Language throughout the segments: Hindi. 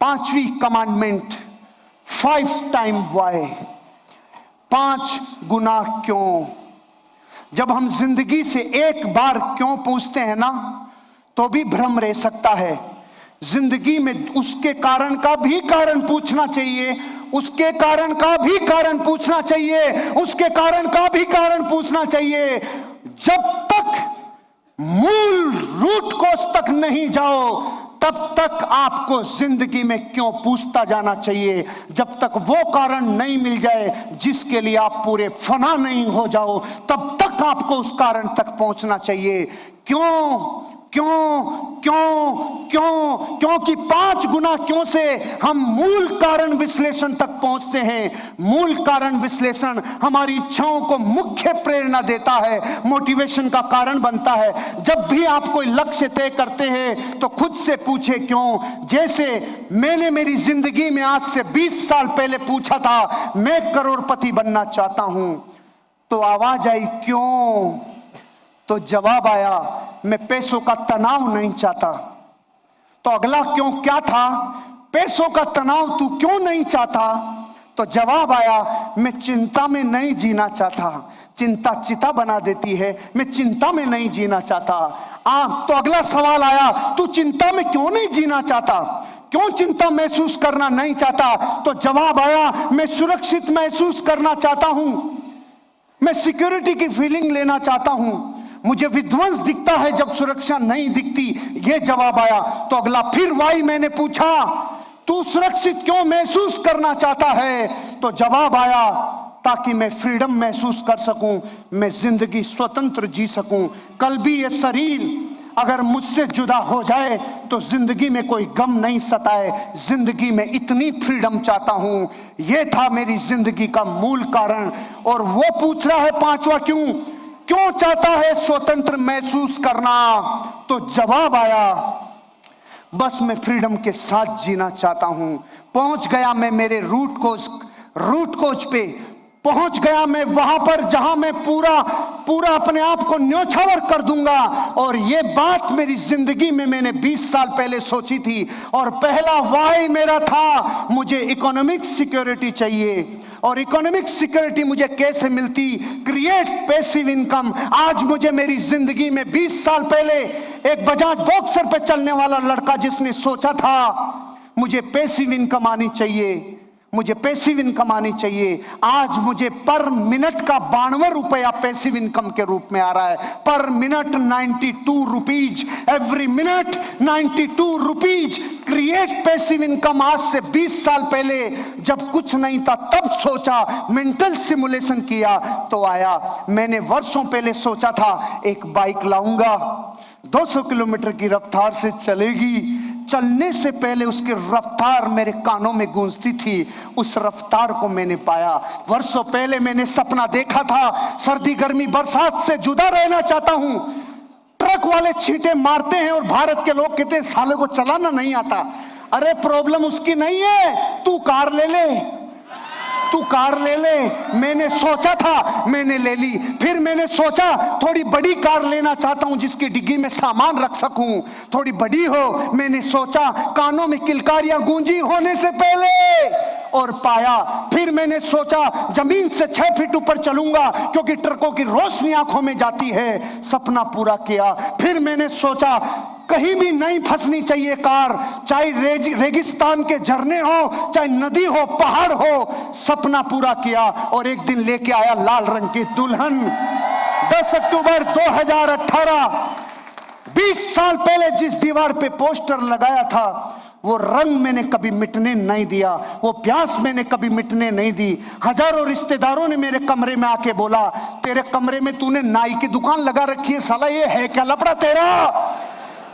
5वीं कमांडमेंट 5 टाइम वाई, 5 गुना क्यों। जब हम जिंदगी से एक बार क्यों पूछते हैं ना, तो भी भ्रम रह सकता है। जिंदगी में उसके कारण का भी कारण पूछना चाहिए, उसके कारण का भी कारण पूछना चाहिए, उसके कारण का भी कारण पूछना चाहिए। जब तक मूल रूट कोर्स तक नहीं जाओ, तब तक आपको जिंदगी में क्यों पूछता जाना चाहिए। जब तक वो कारण नहीं मिल जाए जिसके लिए आप पूरे फना नहीं हो जाओ, तब तक आपको उस कारण तक पहुंचना चाहिए। क्यों क्यों क्यों क्यों? क्योंकि 5 गुना क्यों से हम मूल कारण विश्लेषण तक पहुंचते हैं। मूल कारण विश्लेषण हमारी इच्छाओं को मुख्य प्रेरणा देता है, मोटिवेशन का कारण बनता है। जब भी आप कोई लक्ष्य तय करते हैं तो खुद से पूछे क्यों। जैसे मैंने मेरी जिंदगी में आज से 20 साल पहले पूछा था मैं करोड़पति बनना चाहता हूं, तो आवाज आई क्यों, तो जवाब आया मैं पैसों का तनाव नहीं चाहता। तो अगला क्यों क्या था, पैसों का तनाव तू क्यों नहीं चाहता, तो जवाब आया मैं चिंता में नहीं जीना चाहता। चिंता चिता बना देती है, मैं चिंता में नहीं जीना चाहता। तो अगला सवाल आया तू चिंता में क्यों नहीं जीना चाहता, क्यों चिंता महसूस करना नहीं चाहता, तो जवाब आया मैं सुरक्षित महसूस करना चाहता हूं, मैं सिक्योरिटी की फीलिंग लेना चाहता हूं, मुझे विध्वंस दिखता है जब सुरक्षा नहीं दिखती, ये जवाब आया। तो अगला फिर वाई मैंने पूछा तू सुरक्षित क्यों महसूस करना चाहता है, तो जवाब आया ताकि मैं फ्रीडम महसूस कर सकूं, मैं जिंदगी स्वतंत्र जी सकूं। कल भी ये शरीर अगर मुझसे जुदा हो जाए तो जिंदगी में कोई गम नहीं सताए, जिंदगी में इतनी फ्रीडम चाहता हूं। ये था मेरी जिंदगी का मूल कारण। और वो पूछ रहा है 5वां क्यों चाहता है स्वतंत्र महसूस करना, तो जवाब आया बस मैं फ्रीडम के साथ जीना चाहता हूं। पहुंच गया मैं मेरे रूट कोच पे पहुंच गया मैं वहां पर जहां मैं पूरा अपने आप को न्योछावर कर दूंगा। और ये बात मेरी जिंदगी में मैंने 20 साल पहले सोची थी। और पहला वाई मेरा था मुझे इकोनॉमिक सिक्योरिटी चाहिए। और इकोनॉमिक सिक्योरिटी मुझे कैसे मिलती, क्रिएट पैसिव इनकम। आज मुझे मेरी जिंदगी में 20 साल पहले एक बजाज बॉक्सर पे चलने वाला लड़का जिसने सोचा था मुझे पैसिव इनकम आनी चाहिए, मुझे पैसिव इनकम आनी चाहिए, आज मुझे पर मिनट का 92 रुपया पैसिव इनकम के रूप में आ रहा है। पर minute 92 rupees, every minute 92 rupees. Create passive income आज से 20 साल पहले जब कुछ नहीं था तब सोचा, मेंटल सिमुलेशन किया तो आया। मैंने वर्षों पहले सोचा था एक बाइक लाऊंगा, 200 किलोमीटर की रफ्तार से चलेगी। चलने से पहले उसकी रफ्तार मेरे कानों में गूंजती थी, उस रफ्तार को मैंने पाया। वर्षों पहले मैंने सपना देखा था सर्दी गर्मी बरसात से जुदा रहना चाहता हूं। ट्रक वाले छींटे मारते हैं और भारत के लोग कहते हैं साले को चलाना नहीं आता। अरे प्रॉब्लम उसकी नहीं है, तू कार ले ले, तू कार ले ले। मैंने सोचा था, मैंने ले ली। फिर मैंने सोचा थोड़ी बड़ी कार लेना चाहता हूं जिसकी डिग्गी में सामान रख सकूं, थोड़ी बड़ी हो। मैंने सोचा कानों में किलकारियां गूंजी होने से पहले, और पाया। फिर मैंने सोचा जमीन से 6 फीट ऊपर चलूंगा क्योंकि ट्रकों की रोशनी आंखों में जाती है, सपना पूरा किया। फिर मैंने सोचा कहीं भी नहीं फंसनी चाहिए कार, चाहे रेगिस्तान के झरने हो, चाहे नदी हो, पहाड़ हो, सपना पूरा किया। और एक दिन लेके आया लाल रंग की दुल्हन। 10 अक्टूबर 2018, 20 साल पहले जिस दीवार पे पोस्टर लगाया था वो रंग मैंने कभी मिटने नहीं दिया, वो प्यास मैंने कभी मिटने नहीं दी। हजारों रिश्तेदारों ने मेरे कमरे में आके बोला तेरे कमरे में तूने नाई की दुकान लगा रखी है, साला ये है क्या लफड़ा तेरा।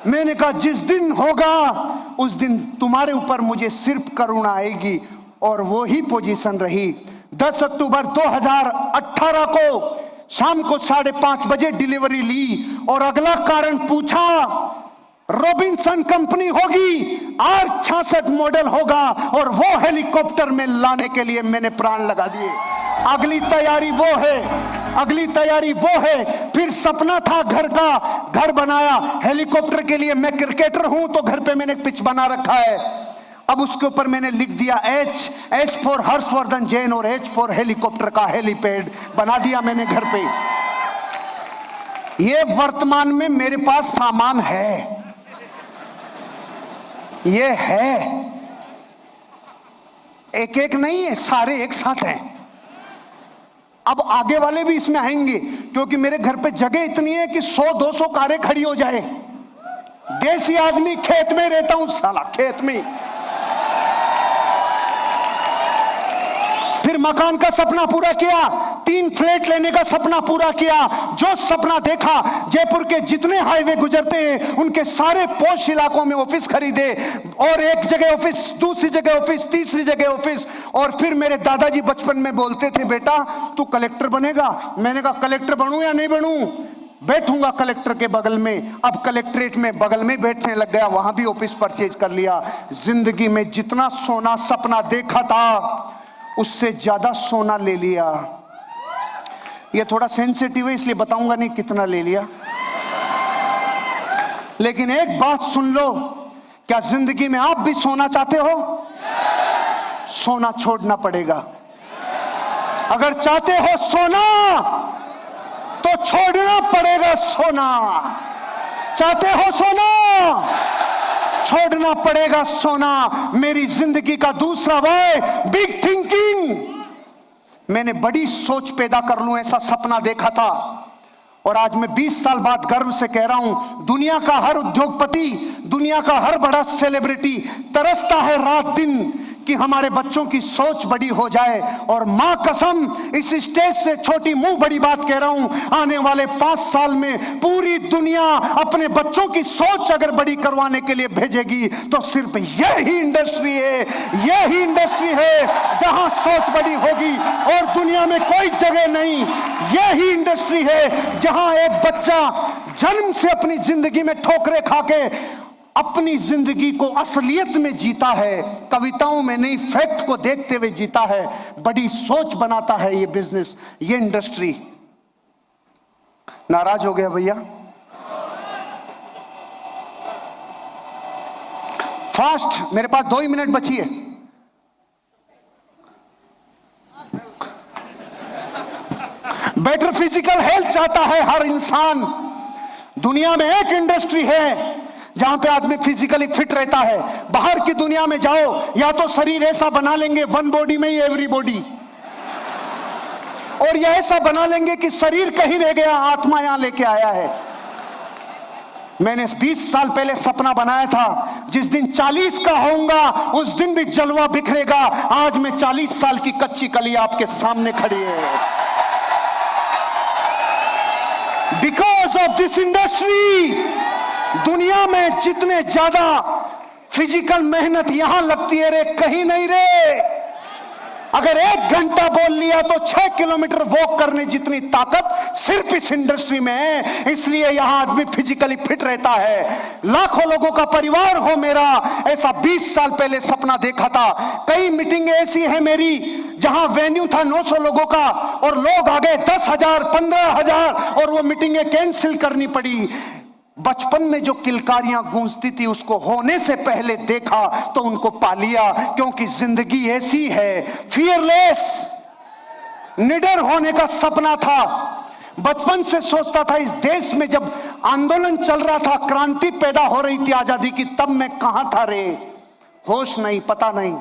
मैंने कहा जिस दिन होगा उस दिन तुम्हारे ऊपर मुझे सिर्फ करुणा आएगी। और वो ही पोजीशन रही। 10 अक्टूबर 2018 को शाम को 5:30 बजे डिलीवरी ली। और अगला कारण पूछा रॉबिन्सन कंपनी होगी, R66 मॉडल होगा, और वो हेलीकॉप्टर में लाने के लिए मैंने प्राण लगा दिए। अगली तैयारी वो है, अगली तैयारी वो है। फिर सपना था घर का, घर बनाया। हेलीकॉप्टर के लिए मैं क्रिकेटर हूं तो घर पे मैंने पिच बना रखा है। अब उसके ऊपर मैंने लिख दिया एच फॉर हर्षवर्धन जैन और एच फॉर हेलीकॉप्टर का हेलीपैड बना दिया मैंने घर पे। ये वर्तमान में मेरे पास सामान है, ये है, एक एक नहीं है, सारे एक साथ हैं। अब आगे वाले भी इसमें आएंगे, क्योंकि मेरे घर पे जगह इतनी है कि 100-200 कारें खड़ी हो जाए। देसी आदमी, खेत में रहता हूं साला, खेत में। फिर मकान का सपना पूरा किया, 3 फ्लैट लेने का सपना पूरा किया। जो सपना देखा, जयपुर के जितने हाईवे गुजरते हैं उनके सारे पॉश इलाकों में ऑफिस खरीदे, और एक जगह ऑफिस, दूसरी जगह ऑफिस, तीसरी जगह ऑफिस। और फिर मेरे दादाजी बचपन में बोलते थे, बेटा तू कलेक्टर बनेगा। मैंने कहा कलेक्टर बनूं या नहीं बनूं, बैठूंगा कलेक्टर के बगल में। अब कलेक्ट्रेट में बगल में बैठने लग गया, वहां भी ऑफिस परचेज कर लिया। जिंदगी में जितना सोना सपना देखा था उससे ज्यादा सोना ले लिया। ये थोड़ा सेंसिटिव है इसलिए बताऊंगा नहीं कितना ले लिया, लेकिन एक बात सुन लो, क्या जिंदगी में आप भी सोना चाहते हो? सोना छोड़ना पड़ेगा। अगर चाहते हो सोना तो छोड़ना पड़ेगा सोना। चाहते हो सोना, छोड़ना पड़ेगा सोना। मेरी जिंदगी का दूसरा वाय, बिग थिंकिंग। मैंने बड़ी सोच पैदा कर लूं, ऐसा सपना देखा था। और आज मैं 20 साल बाद गर्व से कह रहा हूं, दुनिया का हर उद्योगपति, दुनिया का हर बड़ा सेलिब्रिटी तरसता है रात दिन कि हमारे बच्चों की सोच बड़ी हो जाए। और मां कसम, इस स्टेज से छोटी मुंह बड़ी बात कह रहा हूं, आने वाले 5 साल में पूरी दुनिया अपने बच्चों की सोच अगर बड़ी करवाने के लिए भेजेगी तो सिर्फ यही इंडस्ट्री है, यही इंडस्ट्री है जहां सोच बड़ी होगी, और दुनिया में कोई जगह नहीं। यही इंडस्ट्री है जहां एक बच्चा जन्म से अपनी जिंदगी में ठोकरें खाके अपनी जिंदगी को असलियत में जीता है, कविताओं में नहीं फैक्ट को देखते हुए जीता है, बड़ी सोच बनाता है ये बिजनेस, ये इंडस्ट्री। नाराज हो गया भैया? फास्ट, मेरे पास 2 ही मिनट बची है। बेटर फिजिकल हेल्थ चाहता है हर इंसान। दुनिया में एक इंडस्ट्री है जहां पे आदमी फिजिकली फिट रहता है। बाहर की दुनिया में जाओ, या तो शरीर ऐसा बना लेंगे, वन बॉडी में ही एवरी बॉडी, और यह ऐसा बना लेंगे कि शरीर कहीं रह गया, आत्मा यहां लेके आया है। मैंने 20 साल पहले सपना बनाया था, जिस दिन 40 का होऊंगा उस दिन भी जलवा बिखरेगा। आज मैं 40 साल की कच्ची कली आपके सामने खड़ी है। बिकॉज ऑफ दिस इंडस्ट्री, दुनिया में जितने ज्यादा फिजिकल मेहनत यहां लगती है रे, कहीं नहीं रे। अगर 1 घंटा बोल लिया तो 6 किलोमीटर वॉक करने जितनी ताकत सिर्फ इस इंडस्ट्री में है। इसलिए यहां आदमी फिजिकली फिट रहता है। लाखों लोगों का परिवार हो मेरा, ऐसा 20 साल पहले सपना देखा था। कई मीटिंग ऐसी है मेरी जहां वेन्यू था 900 लोगों का, और लोग आ गए 10,000, 15,000, और वो मीटिंगें कैंसिल करनी पड़ी। बचपन में जो किलकारियां गूंजती थी उसको होने से पहले देखा तो उनको पा लिया, क्योंकि जिंदगी ऐसी है। फियरलेस, निडर होने का सपना था। बचपन से सोचता था, इस देश में जब आंदोलन चल रहा था, क्रांति पैदा हो रही थी आजादी की, तब मैं कहां था रे, होश नहीं, पता नहीं।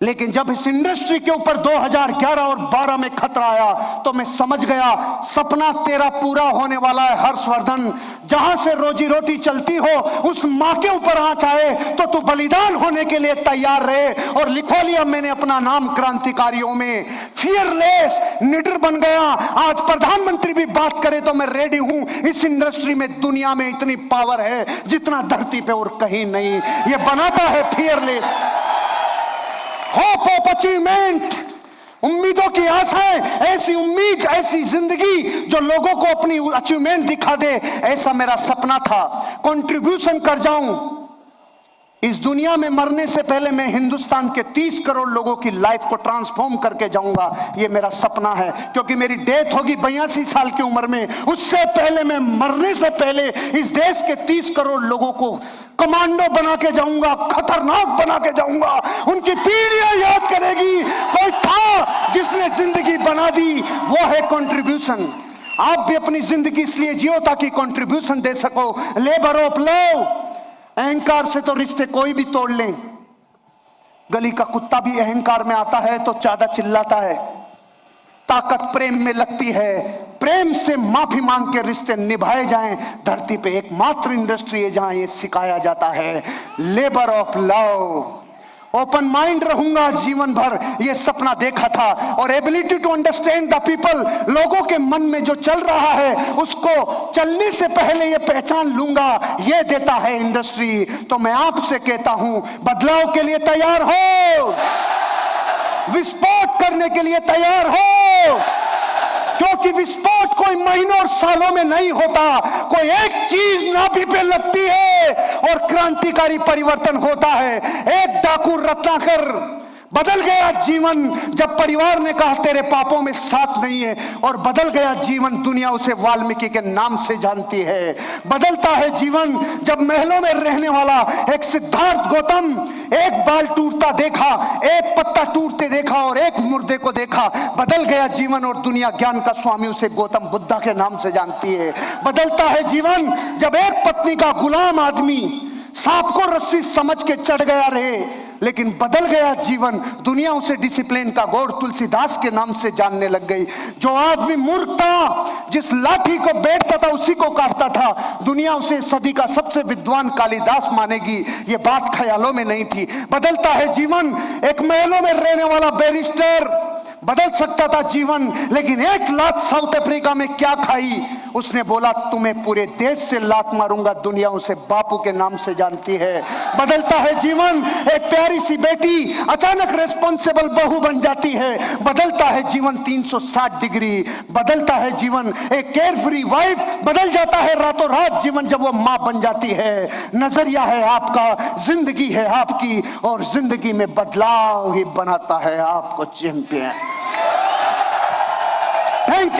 लेकिन जब इस इंडस्ट्री के ऊपर 2011 और 12 में खतरा आया तो मैं समझ गया सपना तेरा पूरा होने वाला है हर्षवर्धन। जहां से रोजी रोटी चलती हो उस मां के ऊपर आंच आए तो तू बलिदान होने के लिए तैयार रहे। और लिखवा लिया मैंने अपना नाम क्रांतिकारियों में। फियरलेस, निडर बन गया। आज प्रधानमंत्री भी बात करे तो मैं रेडी हूं। इस इंडस्ट्री में दुनिया में इतनी पावर है जितना धरती पे और कहीं नहीं। ये बनाता है फियरलेस। होप ऑफ अचीवमेंट, उम्मीदों की आशाएं, ऐसी उम्मीद, ऐसी जिंदगी जो लोगों को अपनी अचीवमेंट दिखा दे, ऐसा मेरा सपना था। कंट्रीब्यूशन कर जाऊं, इस दुनिया में मरने से पहले मैं हिंदुस्तान के 30 करोड़ लोगों की लाइफ को ट्रांसफॉर्म करके जाऊंगा। ये मेरा सपना है, क्योंकि मेरी डेथ होगी 82 साल की उम्र में। उससे पहले मैं मरने से पहले इस देश के 30 करोड़ लोगों को कमांडो बना के जाऊंगा, खतरनाक बना के जाऊंगा। उनकी पीढ़ियां याद करेगी कोई था जिसने जिंदगी बना दी। वो है कंट्रीब्यूशन। आप भी अपनी जिंदगी इसलिए जियो ताकि कंट्रीब्यूशन दे सको। Labour of love. अहंकार से तो रिश्ते कोई भी तोड़ ले। गली का कुत्ता भी अहंकार में आता है तो ज्यादा चिल्लाता है। ताकत प्रेम में लगती है। प्रेम से माफी मांग के रिश्ते निभाए जाएं। धरती पे एकमात्र इंडस्ट्री है जहां ये सिखाया जाता है, labour of love. Open mind रहूंगा जीवन भर, ये सपना देखा था। और ability to understand the people, लोगों के मन में जो चल रहा है उसको चलने से पहले ये पहचान लूंगा, ये देता है इंडस्ट्री। तो मैं आपसे कहता हूं, बदलाव के लिए तैयार हो, विस्फोट करने के लिए तैयार हो, क्योंकि विस्फोट कोई महीनों और सालों में नहीं होता। कोई एक चीज नाभि पे लगती है और क्रांतिकारी परिवर्तन होता है। एक डाकू रत्नाकर बदल गया जीवन जब परिवार ने कहा तेरे पापों में साथ नहीं है, और बदल गया जीवन दुनिया उसे वाल्मीकि के नाम से जानती है। बदलता है जीवन जब महलों में रहने वाला एक सिद्धार्थ गौतम एक बाल टूटता देखा, एक पत्ता टूटते देखा और एक मुर्दे को देखा। बदल गया जीवन और दुनिया ज्ञान का स्वामी उसे गौतम बुद्धा के नाम से जानती है। बदलता है जीवन जब एक पत्नी का गुलाम आदमी सांप को रस्सी समझ के चढ़ गया रहे, लेकिन बदल गया जीवन, दुनिया उसे डिसिप्लिन का गौर तुलसीदास के नाम से जानने लग गई। जो आदमी मूर्ख था, जिस लाठी को बैठता था उसी को काटता था, दुनिया उसे सदी का सबसे विद्वान कालिदास मानेगी। ये बात ख्यालों में नहीं थी। बदलता है जीवन, एक महलों में रहने वाला बैरिस्टर बदल सकता था जीवन, लेकिन एक लात साउथ अफ्रीका में क्या खाई, उसने बोला तुम्हें पूरे देश से लात मारूंगा, दुनिया उसे बापू के नाम से जानती है। बदलता है जीवन, एक प्यारी सी बेटी अचानक रेस्पॉन्सिबल बहू बन जाती है। बदलता है जीवन 360 डिग्री। बदलता है जीवन, एक केयर फ्री वाइफ बदल जाता है रातों रात जीवन जब वो मां बन जाती है। नजरिया है आपका, जिंदगी है आपकी, और जिंदगी में बदलाव ही बनाता है आपको चैंपियन। थैंक